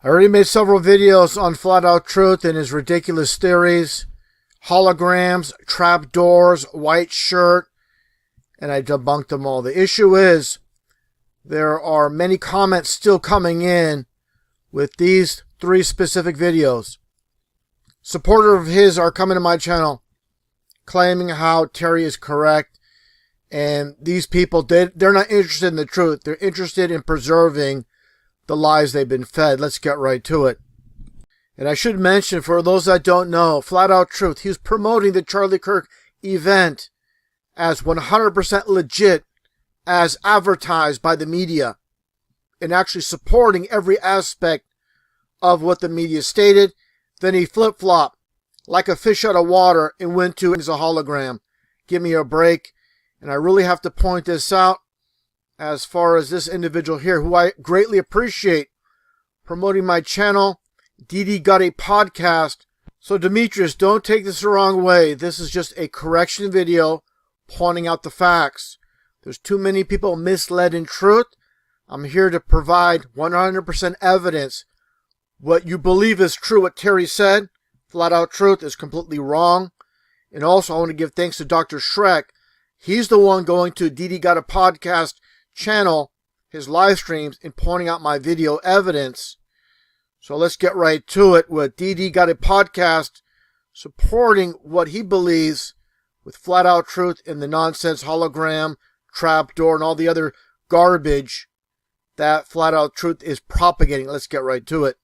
I already made several videos on Flat Out Truth and his ridiculous theories, holograms, trapdoors, white shirt, and I debunked them all. The issue is there are many comments still coming in with these 3 specific videos. Supporters of his are coming to my channel claiming how Terry is correct, and they're not interested in the truth. They're interested in preserving the lies they've been fed. Let's get right to it. And I should mention, for those that don't know, Flat Out Truth, he was promoting the Charlie Kirk event as 100% legit, as advertised by the media, and actually supporting every aspect of what the media stated. Then he flip-flopped like a fish out of water and went to his hologram. Give me a break. And I really have to point this out as far as this individual here, who I greatly appreciate, promoting my channel, DDGotAPodcast. So Demetrius, don't take this the wrong way. This is just a correction video pointing out the facts. There's too many people misled in truth. I'm here to provide 100% evidence. What you believe is true, what Terry said, Flat Out Truth, is completely wrong. And also I want to give thanks to Dr. Shrek. He's the one going to DDGotAPodcast channel, his live streams, and pointing out my video evidence. So let's get right to it with DDGotAPodcast supporting what he believes with Flat Out Truth and the nonsense hologram, trapdoor, and all the other garbage that Flat Out Truth is propagating. Let's get right to it.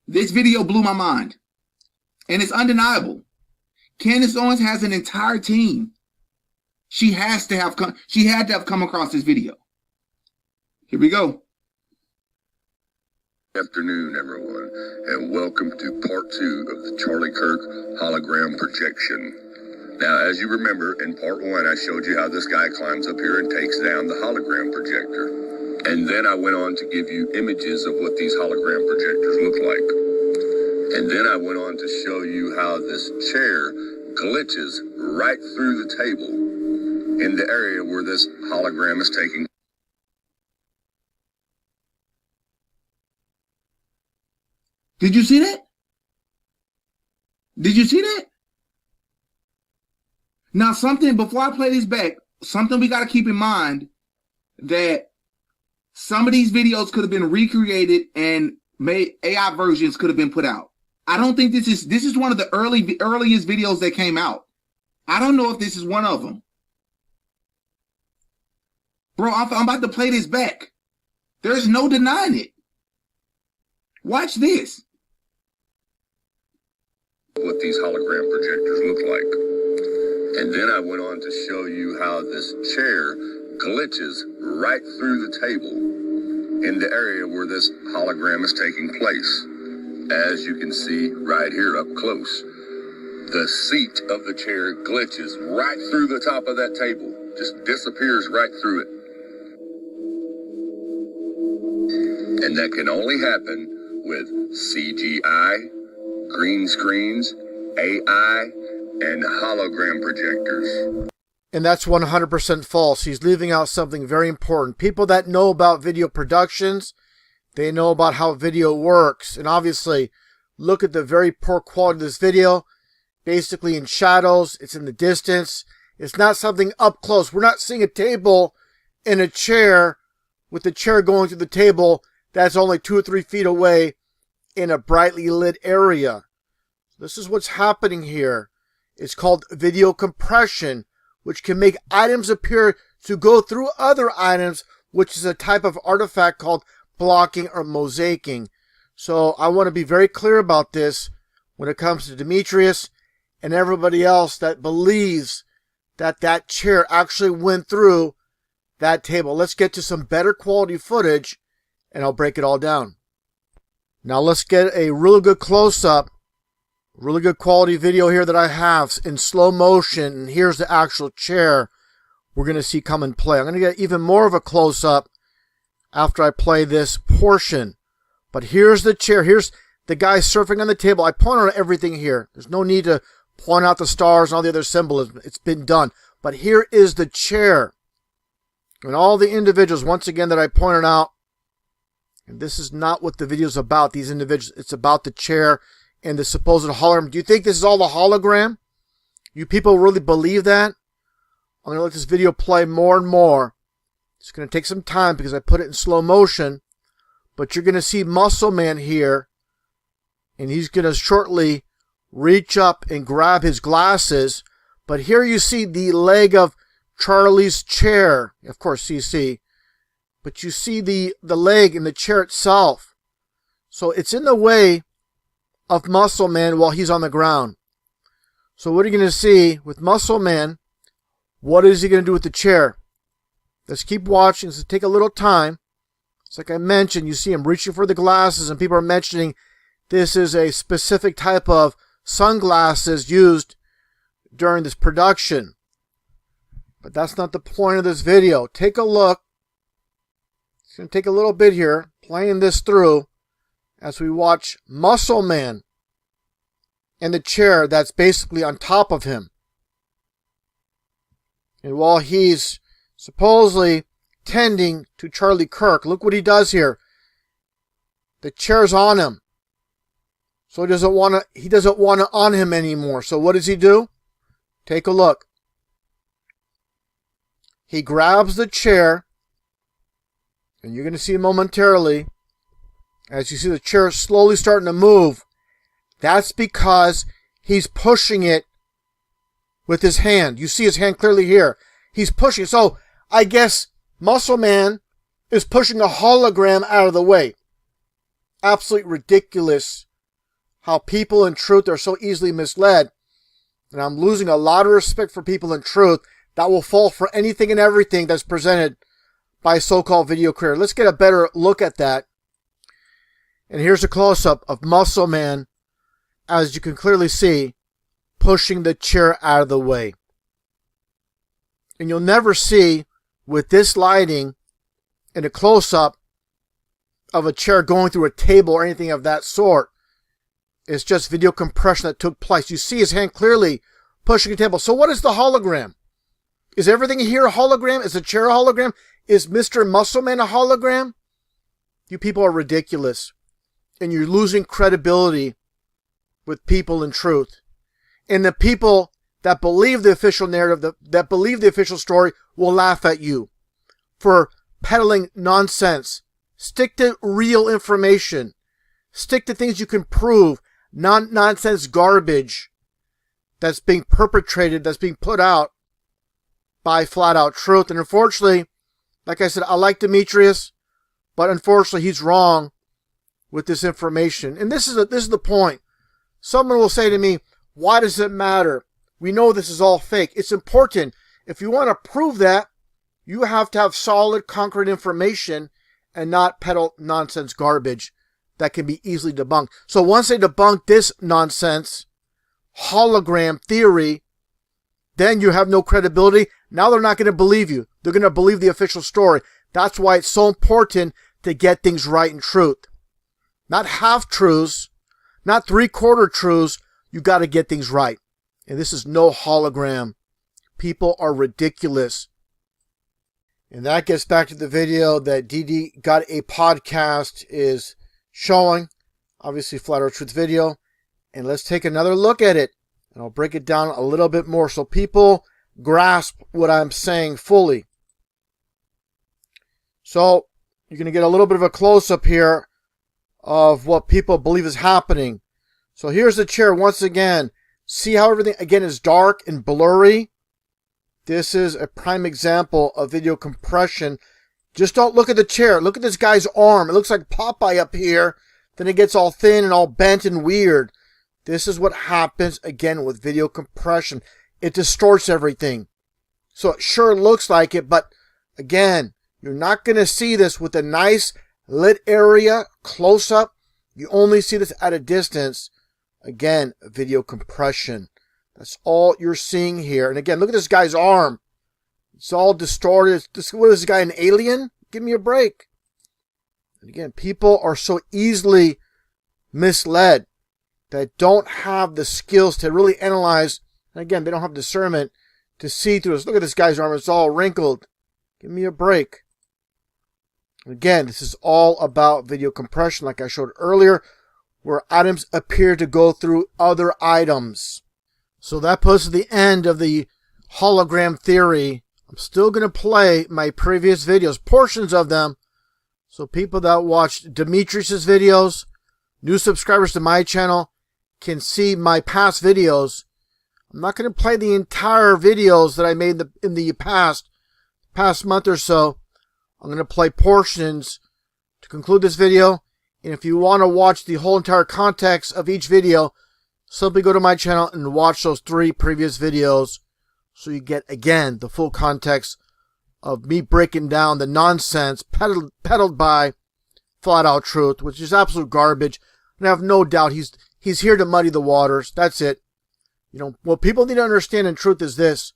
This video blew my mind, and it's undeniable. Candace Owens has an entire team. She had to have come across this video. Here we go. Good afternoon, everyone, and welcome to part 2 of the Charlie Kirk hologram projection. Now, as you remember, in part 1, I showed you how this guy climbs up here and takes down the hologram projector. And then I went on to give you images of what these hologram projectors look like. And then I went on to show you how this chair glitches right through the table in the area where this hologram is taking. Did you see that? Did you see that? Now, before I play this back, something we got to keep in mind, that some of these videos could have been recreated and AI versions could have been put out. I don't think this is one of the earliest videos that came out. I don't know if this is one of them. Bro, I'm about to play this back. There's no denying it. Watch this. What these hologram projectors look like. And then I went on to show you how this chair glitches right through the table in the area where this hologram is taking place. As you can see right here up close, the seat of the chair glitches right through the top of that table, just disappears right through it. And that can only happen with CGI, green screens, AI, and hologram projectors. And that's 100% false. He's leaving out something very important. People that know about video productions, they know about how video works. And obviously, look at the very poor quality of this video. Basically in shadows, it's in the distance. It's not something up close. We're not seeing a table and a chair with the chair going through the table that's only 2 or 3 feet away in a brightly lit area. This is what's happening here. It's called video compression, which can make items appear to go through other items, which is a type of artifact called blocking or mosaicing. So I want to be very clear about this when it comes to Demetrius and everybody else that believes that that chair actually went through that table. Let's get to some better quality footage and I'll break it all down. Now let's get a really good close-up, really good quality video here that I have in slow motion. And here's the actual chair we're going to see come and play. I'm going to get even more of a close-up after I play this portion. But here's the chair. Here's the guy surfing on the table. I point out everything here. There's no need to point out the stars and all the other symbolism. It's been done. But here is the chair. And all the individuals, once again, that I pointed out And this is not what the video is about, these individuals. It's about the chair and the supposed hologram. Do you think this is all a hologram? You people really believe that? I'm going to let this video play more and more. It's going to take some time because I put it in slow motion. But you're going to see Muscle Man here. And he's going to shortly reach up and grab his glasses. But here you see the leg of Charlie's chair. Of course, CC. But you see the leg in the chair itself. So it's in the way of Muscle Man while he's on the ground. So what are you going to see with Muscle Man? What is he going to do with the chair? Let's keep watching. So take a little time. It's like I mentioned, you see him reaching for the glasses, and people are mentioning this is a specific type of sunglasses used during this production. But that's not the point of this video. Take a look. It's going to take a little bit here, playing this through as we watch Muscle Man and the chair that's basically on top of him. And while he's supposedly tending to Charlie Kirk, look what he does here. The chair's on him. So he doesn't want to on him anymore. So what does he do? Take a look. He grabs the chair, and you're going to see momentarily, as you see the chair slowly starting to move. That's because he's pushing it with his hand. You see his hand clearly here. He's pushing. So I guess Muscle Man is pushing a hologram out of the way. Absolutely ridiculous how people in truth are so easily misled. And I'm losing a lot of respect for people in truth that will fall for anything and everything that's presented by so-called video creator. Let's get a better look at that. And here's a close-up of Muscle Man, as you can clearly see, pushing the chair out of the way. And you'll never see, with this lighting, in a close-up of a chair going through a table or anything of that sort. It's just video compression that took place. You see his hand clearly pushing a table. So what is the hologram? Is everything here a hologram? Is the chair a hologram? Is Mr. Muscle Man a hologram? You people are ridiculous. And you're losing credibility with people in truth. And the people that believe the official narrative, that believe the official story, will laugh at you for peddling nonsense. Stick to real information. Stick to things you can prove. Nonsense garbage that's being perpetrated, that's being put out by Flat Out Truth. And unfortunately, like I said, I like Demetrius, but unfortunately he's wrong with this information. And this is the point. Someone will say to me, why does it matter? We know this is all fake. It's important. If you want to prove that, you have to have solid, concrete information and not peddle nonsense garbage that can be easily debunked. So once they debunk this nonsense, hologram theory, then you have no credibility. Now they're not going to believe you. They're going to believe the official story. That's why it's so important to get things right in truth. Not half-truths, not three-quarter truths. You got to get things right. And this is no hologram. People are ridiculous. And that gets back to the video that DDGotAPodcast is showing. Obviously, Flat Earth Truth video. And let's take another look at it. And I'll break it down a little bit more so people grasp what I'm saying fully. So, you're going to get a little bit of a close-up here of what people believe is happening. So here's the chair once again. See how everything, again, is dark and blurry? This is a prime example of video compression. Just don't look at the chair. Look at this guy's arm. It looks like Popeye up here. Then it gets all thin and all bent and weird. This is what happens, again, with video compression. It distorts everything. So it sure looks like it, but again, you're not going to see this with a nice lit area close up. You only see this at a distance. Again, video compression. That's all you're seeing here. And again, look at this guy's arm. It's all distorted. What is this guy, an alien? Give me a break. And again, people are so easily misled that don't have the skills to really analyze. And again, they don't have discernment to see through this. Look at this guy's arm. It's all wrinkled. Give me a break. Again, this is all about video compression, like I showed earlier, where items appear to go through other items. So that puts the end of the hologram theory. I'm still going to play my previous videos, portions of them, so people that watched Demetrius's videos, new subscribers to my channel, can see my past videos. I'm not going to play the entire videos that I made in the past month or so. I'm going to play portions to conclude this video. And if you want to watch the whole entire context of each video, simply go to my channel and watch those 3 previous videos so you get, again, the full context of me breaking down the nonsense peddled by Flat Out Truth, which is absolute garbage. And I have no doubt he's here to muddy the waters. That's it. You know, what people need to understand in truth is this.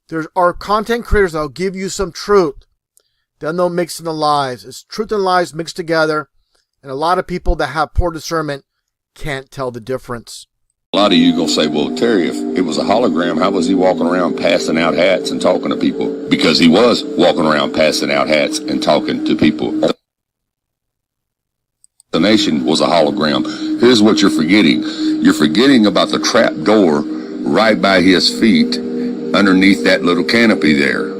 There are content creators that will give you some truth. Then they'll mix in the lies. It's truth and lies mixed together. And a lot of people that have poor discernment can't tell the difference. A lot of you going to say, well, Terry, if it was a hologram, how was he walking around passing out hats and talking to people? Because he was walking around passing out hats and talking to people. The nation was a hologram. Here's what you're forgetting. You're forgetting about the trap door right by his feet underneath that little canopy there.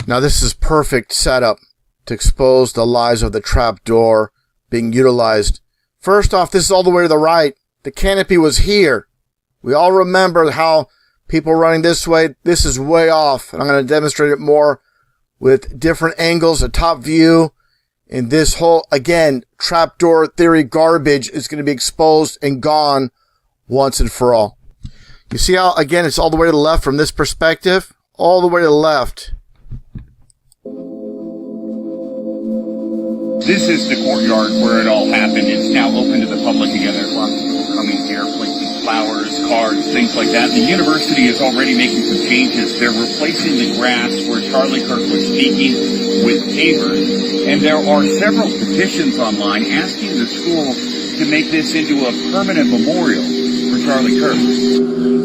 Now this is perfect setup to expose the lies of the trap door being utilized. First off, this is all the way to the right. The canopy was here. We all remember how people running this way, this is way off. And I'm going to demonstrate it more with different angles, a top view. And this whole, again, trapdoor theory garbage is going to be exposed and gone once and for all. You see how, again, it's all the way to the left from this perspective? All the way to the left. This is the courtyard where it all happened. It's now open to the public again. There's lots of people coming here, placing flowers, cards, things like that. The university is already making some changes. They're replacing the grass where Charlie Kirk was speaking with pavers. And there are several petitions online asking the school to make this into a permanent memorial for Charlie Kirk.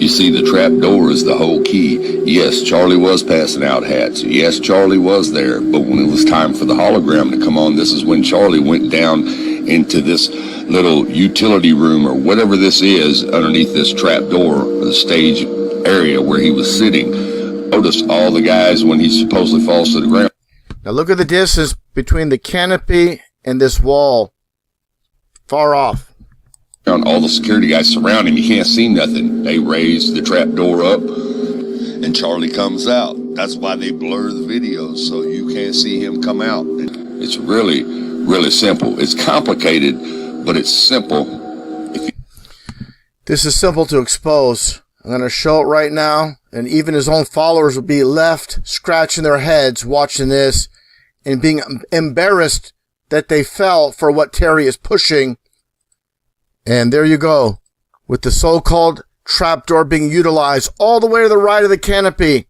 You see, the trap door is the whole key. Yes, Charlie was passing out hats. Yes, Charlie was there. But when it was time for the hologram to come on, this is when Charlie went down into this little utility room or whatever this is underneath this trap door, the stage area where he was sitting. Notice all the guys when he supposedly falls to the ground. Now look at the distance between the canopy and this wall. Far off. All the security guys surround him. You can't see nothing. They raise the trap door up and Charlie comes out. That's why they blur the videos so you can't see him come out. It's really, really simple. It's complicated, but it's simple. This is simple to expose. I'm going to show it right now. And even his own followers will be left scratching their heads watching this and being embarrassed that they fell for what Terry is pushing. And there you go, with the so-called trapdoor being utilized all the way to the right of the canopy.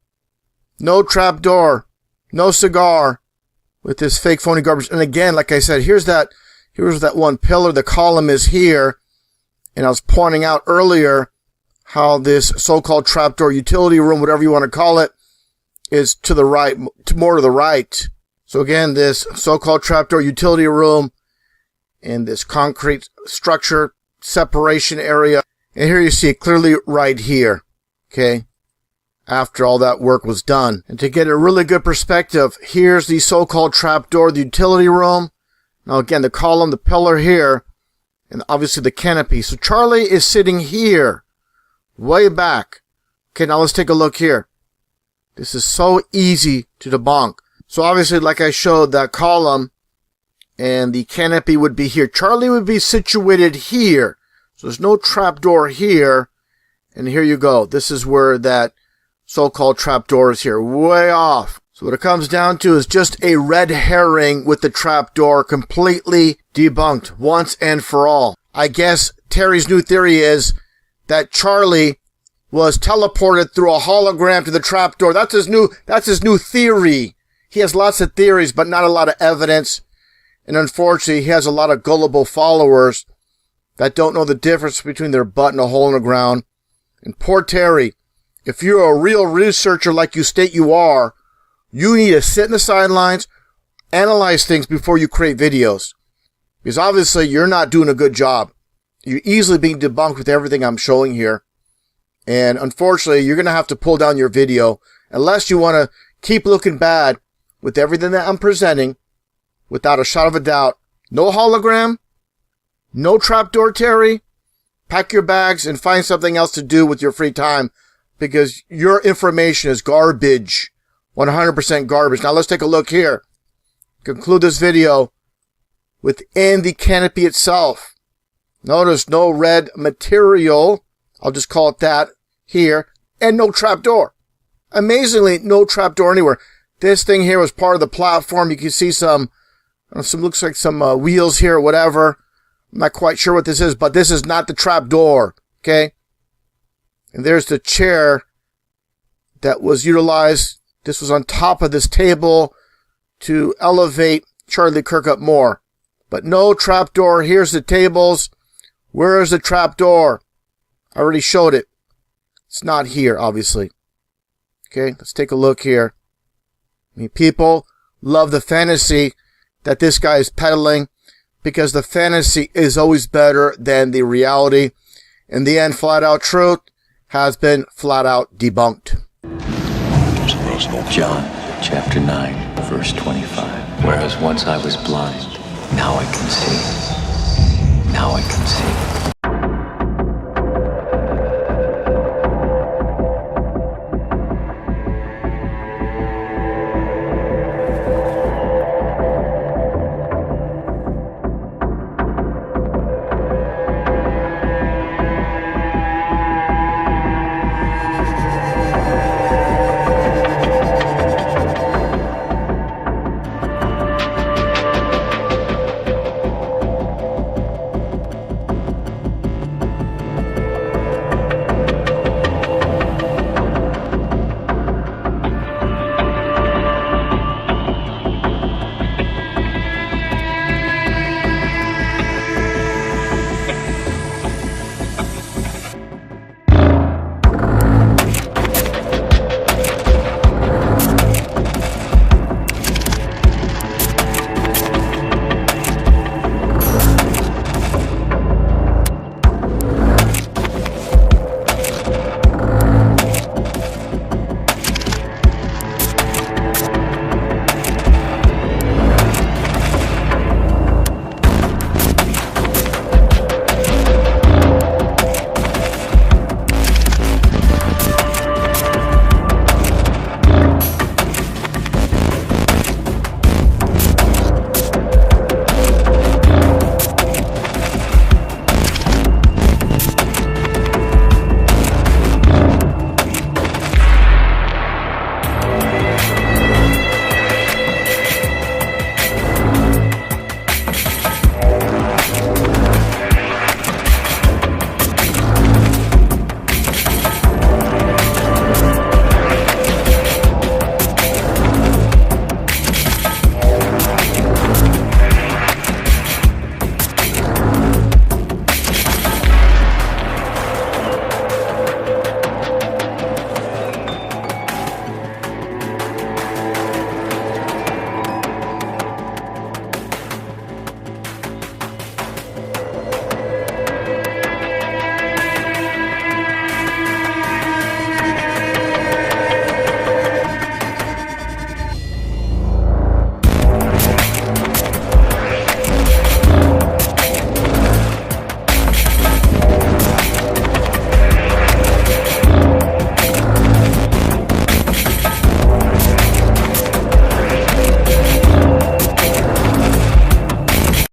No trapdoor, no cigar, with this fake phony garbage. And again, like I said, here's that one pillar. The column is here. And I was pointing out earlier how this so-called trapdoor utility room, whatever you want to call it, is to the right, more to the right. So again, this so-called trapdoor utility room and this concrete structure separation area. And here you see it clearly right here. Okay. After all that work was done. And to get a really good perspective, here's the so-called trapdoor, the utility room. Now again, the column, the pillar here, and obviously the canopy. So Charlie is sitting here, way back. Okay, now let's take a look here. This is so easy to debunk. So obviously, like I showed, that column and the canopy would be here. Charlie would be situated here. So there's no trapdoor here. And here you go. This is where that so-called trapdoor is here, way off. So what it comes down to is just a red herring with the trapdoor completely debunked once and for all. I guess Terry's new theory is that Charlie was teleported through a hologram to the trapdoor. That's his new theory. He has lots of theories, but not a lot of evidence. And unfortunately, he has a lot of gullible followers that don't know the difference between their butt and a hole in the ground. And poor Terry, if you're a real researcher like you state you are, you need to sit in the sidelines, analyze things before you create videos. Because obviously you're not doing a good job. You're easily being debunked with everything I'm showing here. And unfortunately, you're going to have to pull down your video unless you want to keep looking bad with everything that I'm presenting without a shot of a doubt. No hologram, no trapdoor, Terry. Pack your bags and find something else to do with your free time because your information is garbage. 100% garbage. Now let's take a look here. Conclude this video within the canopy itself. Notice no red material. I'll just call it that here. And no trapdoor. Amazingly, no trapdoor anywhere. This thing here was part of the platform. You can see some looks like some wheels here or whatever. I'm not quite sure what this is, but this is not the trapdoor. Okay? And there's the chair that was utilized. This was on top of this table to elevate Charlie Kirk up more. But no trapdoor. Here's the tables. Where is the trapdoor? I already showed it. It's not here, obviously. Okay, let's take a look here. I mean, people love the fantasy that this guy is peddling because the fantasy is always better than the reality. In the end, flat out truth has been flat out debunked. John chapter 9, verse 25. Whereas once I was blind, now I can see. Now I can see.